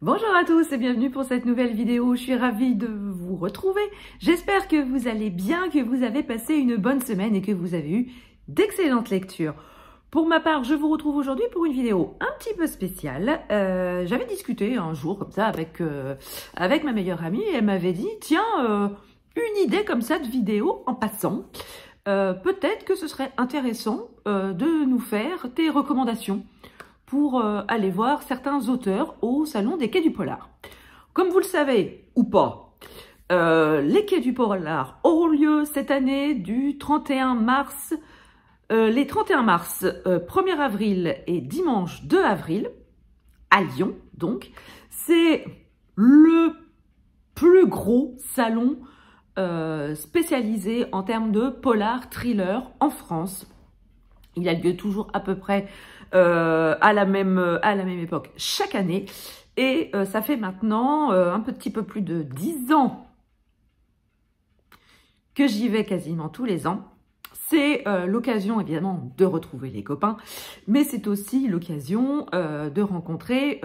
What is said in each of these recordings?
Bonjour à tous et bienvenue pour cette nouvelle vidéo. Je suis ravie de vous retrouver. J'espère que vous allez bien, que vous avez passé une bonne semaine et que vous avez eu d'excellentes lectures. Pour ma part, je vous retrouve aujourd'hui pour une vidéo un petit peu spéciale. J'avais discuté un jour comme ça avec ma meilleure amie et elle m'avait dit « Tiens, une idée comme ça de vidéo en passant. Peut-être que ce serait intéressant de nous faire tes recommandations pour aller voir certains auteurs au Salon des Quais du Polar. » Comme vous le savez, ou pas, les Quais du Polar auront lieu cette année du 31 mars, les 31 mars, 1er avril et dimanche 2 avril, à Lyon, donc. C'est le plus gros salon spécialisé en termes de polar thriller en France. Il a lieu toujours à peu près à la même époque chaque année. Et ça fait maintenant un petit peu plus de 10 ans que j'y vais quasiment tous les ans. C'est l'occasion évidemment de retrouver les copains, mais c'est aussi l'occasion de rencontrer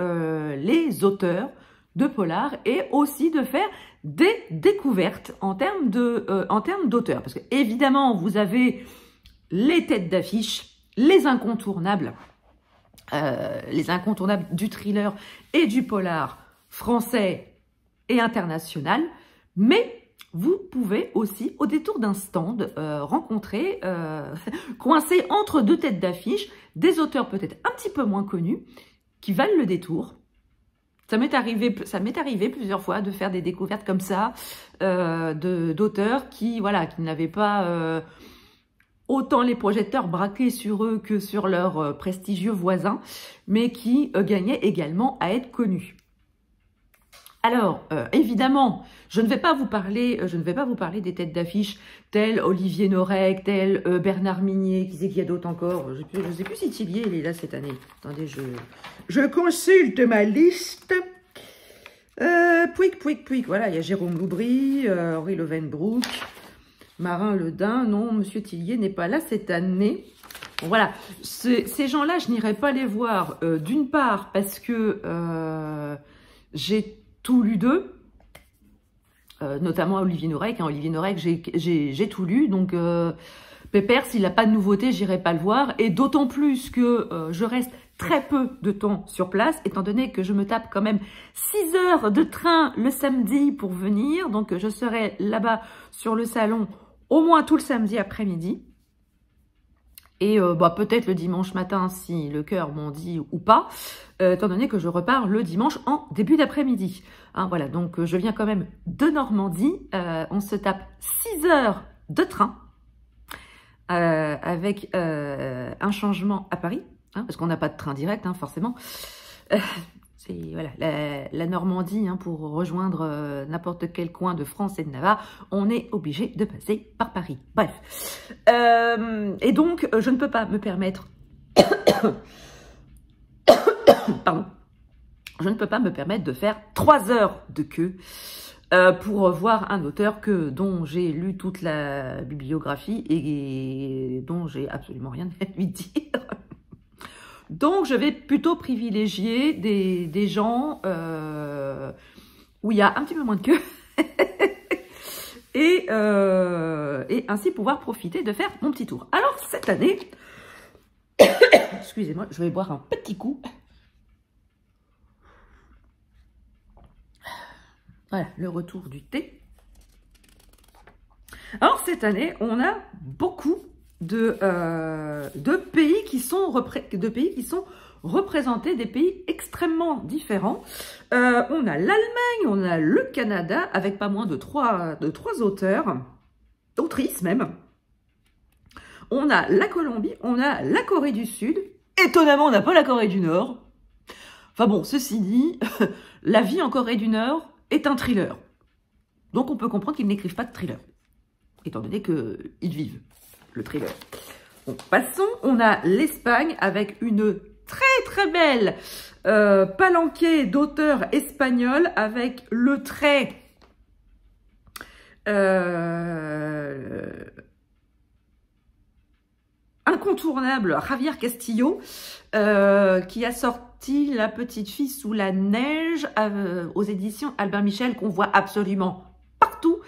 les auteurs de polar et aussi de faire des découvertes en termes d'auteurs. Parce que évidemment, vous avez les têtes d'affiche, les incontournables du thriller et du polar français et international, mais vous pouvez aussi, au détour d'un stand, rencontrer, coincés entre deux têtes d'affiche, des auteurs peut-être un petit peu moins connus, qui valent le détour. Ça m'est arrivé plusieurs fois de faire des découvertes comme ça, d'auteurs qui n'avaient pas autant les projecteurs braqués sur eux que sur leurs prestigieux voisins, mais qui gagnaient également à être connus. Alors, évidemment, je ne vais pas vous parler des têtes d'affiche telles Olivier Norek, telles Bernard Minier, qui c'est qu'il y a d'autres encore. Je ne sais plus si Tillier il est là cette année. Attendez, je consulte ma liste. Pouic, voilà, il y a Jérôme Loubry, Henri Levenbrook, Marin Ledin. Non, Monsieur Tillier n'est pas là cette année. Bon, voilà, ces gens-là, je n'irai pas les voir, d'une part parce que j'ai tout lu d'eux, notamment Olivier Norek. Olivier Norek, j'ai tout lu, donc Pépère, s'il n'a pas de nouveauté, j'irai pas le voir. Et d'autant plus que je reste très peu de temps sur place, étant donné que je me tape quand même 6 heures de train le samedi pour venir. Donc je serai là-bas sur le salon au moins tout le samedi après-midi. Et peut-être le dimanche matin, si le cœur m'en dit ou pas, étant donné que je repars le dimanche en début d'après-midi. Hein, voilà, donc je viens quand même de Normandie. On se tape 6 heures de train avec un changement à Paris, hein, parce qu'on n'a pas de train direct, hein, forcément. C'est voilà, la Normandie, hein, pour rejoindre n'importe quel coin de France et de Navarre, on est obligé de passer par Paris. Bref. Et donc, je ne peux pas me permettre... Pardon. Je ne peux pas me permettre de faire 3 heures de queue pour voir un auteur dont j'ai lu toute la bibliographie et dont j'ai absolument rien à lui dire. Donc, je vais plutôt privilégier des gens où il y a un petit peu moins de queue et ainsi pouvoir profiter de faire mon petit tour. Alors, cette année, excusez-moi, je vais boire un petit coup. Voilà, le retour du thé. Alors, cette année, on a beaucoup de pays qui sont représentés, des pays extrêmement différents. On a l'Allemagne, on a le Canada, avec pas moins de trois auteurs, autrices même. On a la Colombie, on a la Corée du Sud. Étonnamment, on n'a pas la Corée du Nord. Enfin bon, ceci dit, la vie en Corée du Nord est un thriller. Donc on peut comprendre qu'ils n'écrivent pas de thriller, étant donné qu'ils vivent le thriller. Bon, passons, on a l'Espagne avec une très belle palanquée d'auteurs espagnols avec le trait incontournable Javier Castillo qui a sorti sorti La petite fille sous la neige aux éditions Albin Michel, qu'on voit absolument partout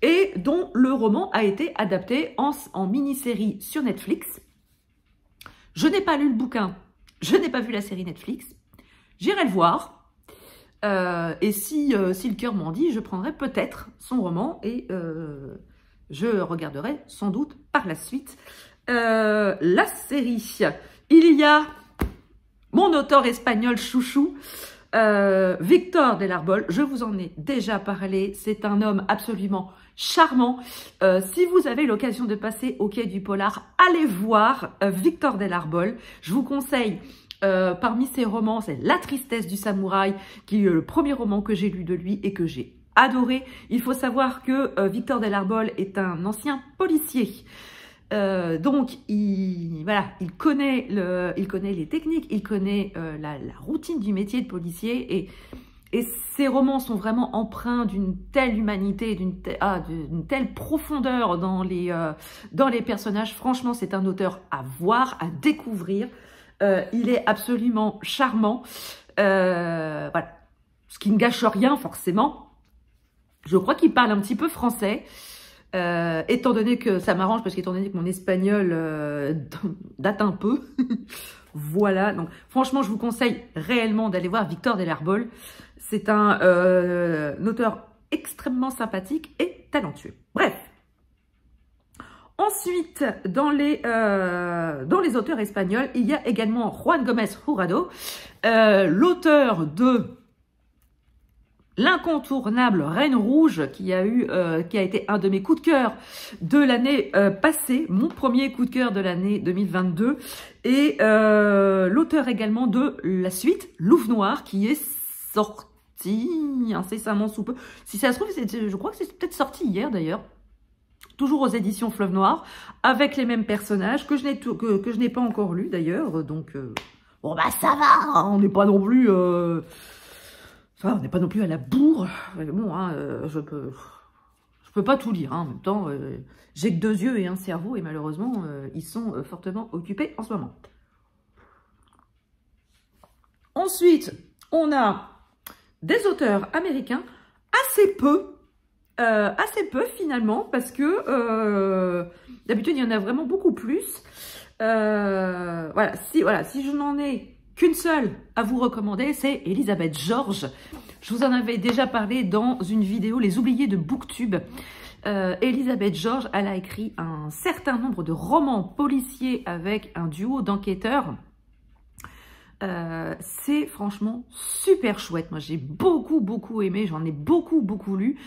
et dont le roman a été adapté en mini-série sur Netflix. Je n'ai pas lu le bouquin, je n'ai pas vu la série Netflix. J'irai le voir. Et si le cœur m'en dit, je prendrai peut-être son roman et je regarderai sans doute par la suite la série. Il y a mon auteur espagnol chouchou, Victor del Arbol. Je vous en ai déjà parlé. C'est un homme absolument charmant. Si vous avez l'occasion de passer au Quai du Polar, allez voir Victor del Arbol. Je vous conseille, parmi ses romans, c'est La tristesse du samouraï, qui est le premier roman que j'ai lu de lui et que j'ai adoré. Il faut savoir que Victor del Arbol est un ancien policier. Donc, il connaît les techniques, il connaît la routine du métier de policier et ses romans sont vraiment empreints d'une telle humanité, d'une telle profondeur dans les personnages. Franchement, c'est un auteur à voir, à découvrir. Il est absolument charmant. Voilà. Ce qui ne gâche rien, forcément. Je crois qu'il parle un petit peu français. Étant donné que ça m'arrange, parce qu'étant donné que mon espagnol date un peu. Voilà, donc franchement, je vous conseille réellement d'aller voir Victor del Arbol. C'est un auteur extrêmement sympathique et talentueux. Bref. Ensuite, dans les auteurs espagnols, il y a également Juan Gómez Jurado, l'auteur de l'incontournable Reine Rouge, qui a été un de mes coups de cœur de l'année passée, mon premier coup de cœur de l'année 2022, et l'auteur également de la suite Louve Noire, qui est sorti incessamment sous peu. Si ça se trouve, je crois que c'est peut-être sorti hier d'ailleurs, toujours aux éditions Fleuve Noir, avec les mêmes personnages que je n'ai pas encore lu d'ailleurs, donc bon bah ça va, hein, on n'est pas non plus... Enfin, on n'est pas non plus à la bourre. Bon, hein, je peux pas tout lire. Hein. En même temps, j'ai que 2 yeux et un cerveau. Et malheureusement, ils sont fortement occupés en ce moment. Ensuite, on a des auteurs américains. Assez peu finalement. Parce que d'habitude, il y en a vraiment beaucoup plus. Voilà, si je n'en ai qu'une seule à vous recommander, c'est Elisabeth George. Je vous en avais déjà parlé dans une vidéo, Les Oubliés de Booktube. Elisabeth George, elle a écrit un certain nombre de romans policiers avec un duo d'enquêteurs. C'est franchement super chouette. Moi, j'ai beaucoup aimé. J'en ai beaucoup lu.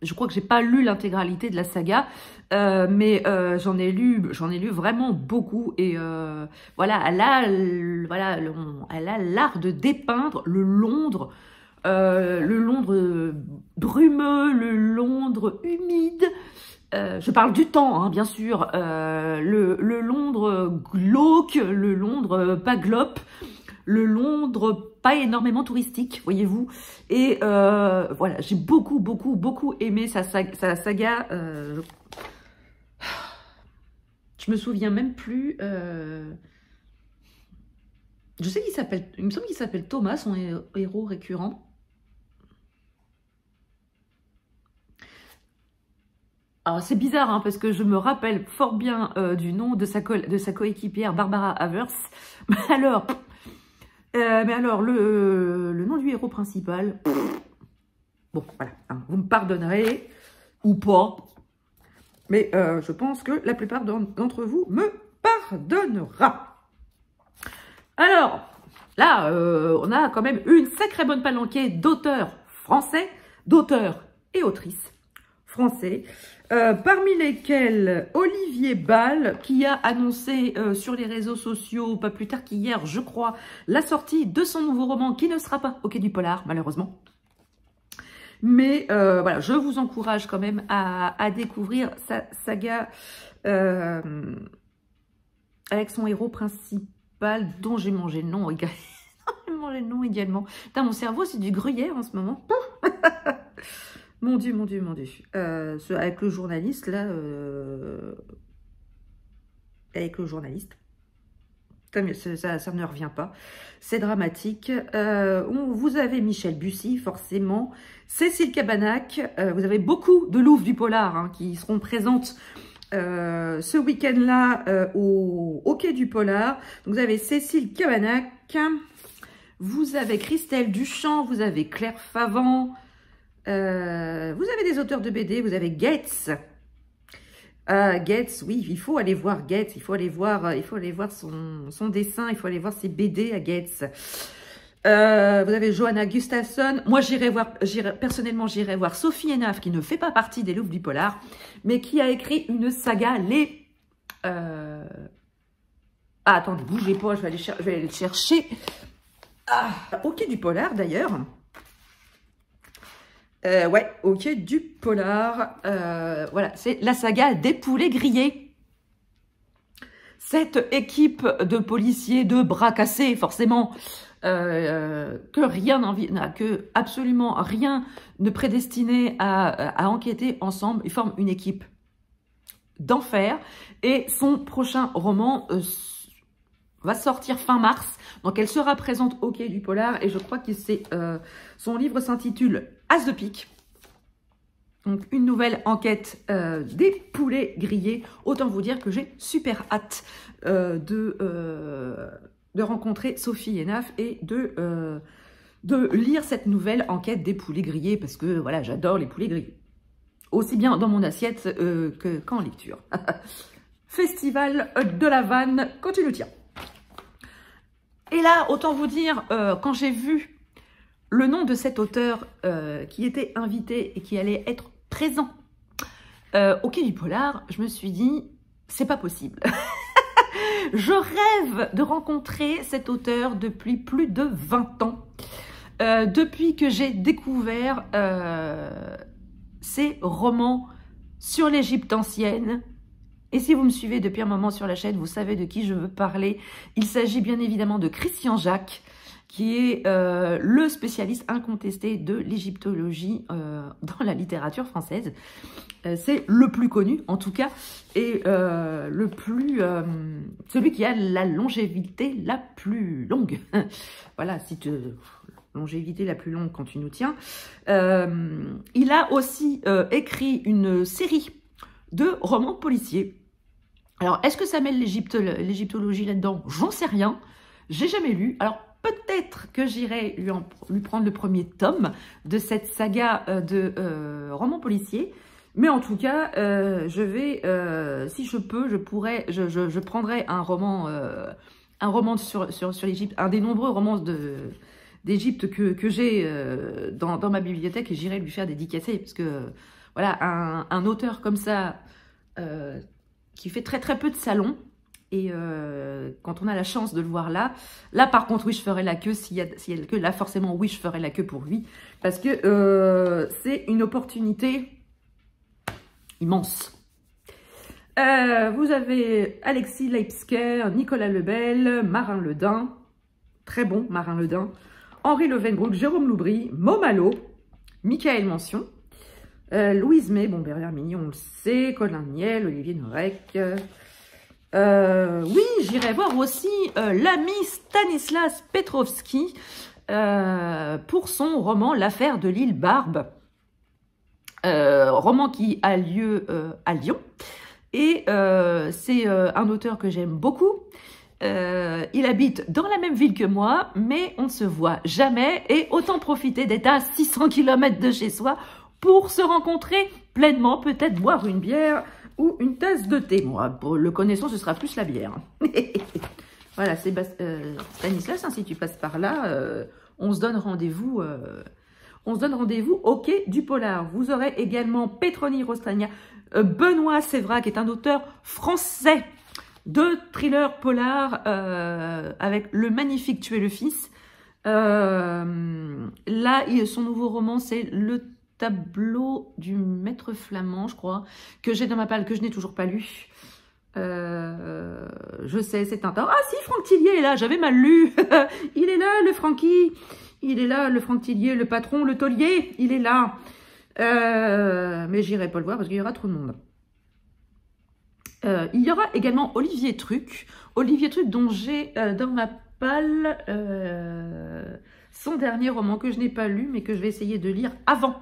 Je crois que j'ai pas lu l'intégralité de la saga, mais j'en ai lu vraiment beaucoup. Et voilà, elle a l'art de dépeindre le Londres brumeux, le Londres humide. Je parle du temps, hein, bien sûr. Le Londres glauque, le Londres pas glope, le Londres pas énormément touristique, voyez-vous. Et voilà, j'ai beaucoup aimé sa saga. Je me souviens même plus. Je sais il me semble qu'il s'appelle Thomas, son héros récurrent. Alors c'est bizarre, hein, parce que je me rappelle fort bien du nom de sa coéquipière Barbara Havers. Mais alors le nom du héros principal, bon voilà, hein, vous me pardonnerez ou pas, mais je pense que la plupart d'entre vous me pardonnera. Alors là, on a quand même une sacrée bonne palanquée d'auteurs français, d'auteurs et autrices français, parmi lesquels Olivier Bal, qui a annoncé sur les réseaux sociaux, pas plus tard qu'hier, je crois, la sortie de son nouveau roman, qui ne sera pas au Quai du Polar, malheureusement. Mais voilà, je vous encourage quand même à découvrir sa saga avec son héros principal, dont j'ai mangé le nom également. J'ai mangé le nom également. Putain, mon cerveau, c'est du gruyère en ce moment. Mon Dieu. Avec le journaliste, là... avec le journaliste. ça ne revient pas. C'est dramatique. Vous avez Michel Bussy, forcément. Cécile Cabannac. Vous avez beaucoup de louves du polar hein, qui seront présentes ce week-end-là au Quai du Polar. Donc, vous avez Cécile Cabannac. Vous avez Christelle Duchamp. Vous avez Claire Favant. Vous avez des auteurs de BD. Vous avez Gates. Gates, oui, il faut aller voir Gates, il faut aller voir son dessin, il faut aller voir ses BD à Gates. Vous avez Johanna Gustafsson. Moi, personnellement, j'irai voir Sophie Hénaf, qui ne fait pas partie des louves du polar, mais qui a écrit une saga, attendez, bougez pas, je vais aller le chercher. Au Quai du Polar, d'ailleurs. Ouais, au Quai du Polar. Voilà, c'est la saga des poulets grillés. Cette équipe de policiers de bras cassés, forcément, que absolument rien ne prédestiné à enquêter ensemble. Ils forment une équipe d'enfer. Et son prochain roman va sortir fin mars. Donc, elle sera présente au Quai du Polar. Et je crois que son livre s'intitule As de pique. Donc, une nouvelle enquête des poulets grillés. Autant vous dire que j'ai super hâte de rencontrer Sophie Hénaf et de lire cette nouvelle enquête des poulets grillés. Parce que, voilà, j'adore les poulets grillés. Aussi bien dans mon assiette qu'en lecture. Festival de la Vanne, quand tu le tiens. Et là, autant vous dire, quand j'ai vu le nom de cet auteur qui était invité et qui allait être présent au Quai du Polar, je me suis dit, c'est pas possible. Je rêve de rencontrer cet auteur depuis plus de 20 ans. Depuis que j'ai découvert ses romans sur l'Égypte ancienne. Et si vous me suivez depuis un moment sur la chaîne, vous savez de qui je veux parler. Il s'agit bien évidemment de Christian Jacques, qui est le spécialiste incontesté de l'égyptologie dans la littérature française. C'est le plus connu, en tout cas, et celui qui a la longévité la plus longue. Voilà, longévité la plus longue quand tu nous tiens. Il a aussi écrit une série de romans policiers. Alors, est-ce que ça mêle l'égyptologie là-dedans? J'en sais rien. J'ai jamais lu. Alors, peut-être que j'irai lui prendre le premier tome de cette saga de romans policiers. Mais en tout cas, je vais, si je peux, je prendrai un roman sur l'Égypte, un des nombreux romans d'Égypte que j'ai dans ma bibliothèque, et j'irai lui faire dédicacer. Parce que, voilà, un auteur comme ça, qui fait très très peu de salons, et quand on a la chance de le voir là par contre, oui, je ferai la queue, s'il y a la queue, là forcément, oui, je ferai la queue pour lui, parce que c'est une opportunité immense. Vous avez Alexis Leipzger, Nicolas Lebel, Marin Ledin, très bon Marin Ledin, Henri Levenbroek, Jérôme Loubry, Momalo, Michael Mention, Louise May, bon, Bernard Mignon, on le sait, Colin Niel, Olivier Norek. Oui, j'irai voir aussi l'ami Stanislas Petrovski pour son roman L'affaire de l'île Barbe. Roman qui a lieu à Lyon. Et c'est un auteur que j'aime beaucoup. Il habite dans la même ville que moi, mais on ne se voit jamais. Et autant profiter d'être à 600 km de chez soi pour se rencontrer pleinement, peut-être boire une bière ou une tasse de thé. Moi, pour le connaissant, ce sera plus la bière. Voilà, c'est Stanislas, hein, si tu passes par là, on se donne rendez-vous au Quai du Polar. Vous aurez également Petroni Rostagna, Benoît Sévrac, qui est un auteur français de thriller polar avec le magnifique Tuer le fils. Là, son nouveau roman, c'est Le tableau du maître flamand, je crois, que j'ai dans ma palle, que je n'ai toujours pas lu. Je sais, c'est un temps. Ah si, Franck Tillier est là, j'avais mal lu. Il est là, le Francky. Il est là, le Franck Tillier, le patron, le taulier. Il est là. Mais j'irai pas le voir parce qu'il y aura trop de monde. Il y aura également Olivier Truc dont j'ai dans ma palle son dernier roman que je n'ai pas lu, mais que je vais essayer de lire avant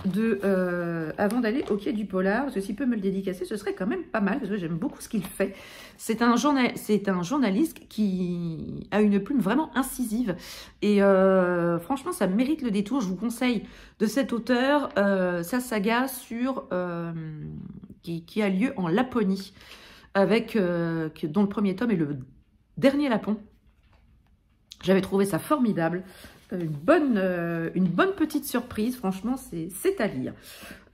d'aller au Quai du Polar, parce que s'il peut me le dédicacer, ce serait quand même pas mal, parce que j'aime beaucoup ce qu'il fait. C'est un journaliste qui a une plume vraiment incisive, et franchement, ça mérite le détour. Je vous conseille de cet auteur, sa saga qui a lieu en Laponie, dont le premier tome est le dernier Lapon. J'avais trouvé ça formidable. Une bonne petite surprise, franchement, c'est à lire.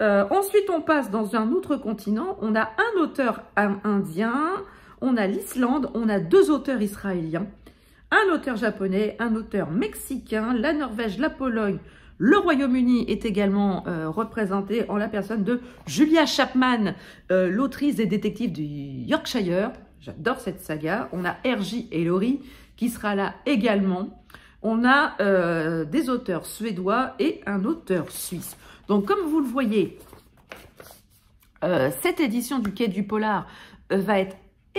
Ensuite, on passe dans un autre continent. On a un auteur indien, on a l'Islande, on a 2 auteurs israéliens, un auteur japonais, un auteur mexicain, la Norvège, la Pologne, le Royaume-Uni est également représenté en la personne de Julia Chapman, l'autrice des détectives du Yorkshire. J'adore cette saga. On a R.J. Ellory qui sera là également. On a des auteurs suédois et un auteur suisse. Donc, comme vous le voyez, cette édition du Quai du Polar va être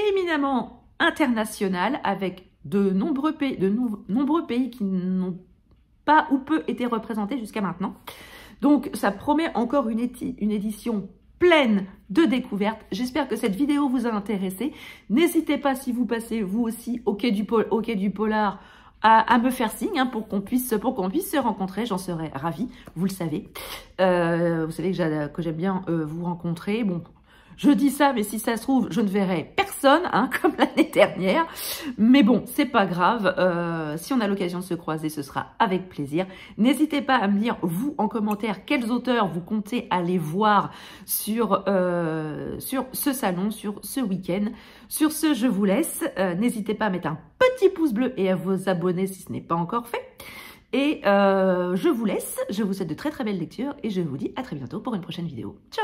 éminemment internationale, avec de nombreux pays qui n'ont pas ou peu été représentés jusqu'à maintenant. Donc, ça promet encore une édition pleine de découvertes. J'espère que cette vidéo vous a intéressé. N'hésitez pas, si vous passez vous aussi au Quai du Polar, à me faire signe, hein, pour qu'on puisse se rencontrer. J'en serais ravie, vous le savez. Vous savez que j'aime bien vous rencontrer. Bon, je dis ça, mais si ça se trouve, je ne verrai personne, hein, comme l'année dernière. Mais bon, c'est pas grave. Si on a l'occasion de se croiser, ce sera avec plaisir. N'hésitez pas à me dire, vous, en commentaire, quels auteurs vous comptez aller voir sur ce salon, sur ce week-end. Sur ce, je vous laisse. N'hésitez pas à mettre un petit pouce bleu et à vous abonner si ce n'est pas encore fait. Et je vous laisse. Je vous souhaite de très très belles lectures et je vous dis à très bientôt pour une prochaine vidéo. Ciao!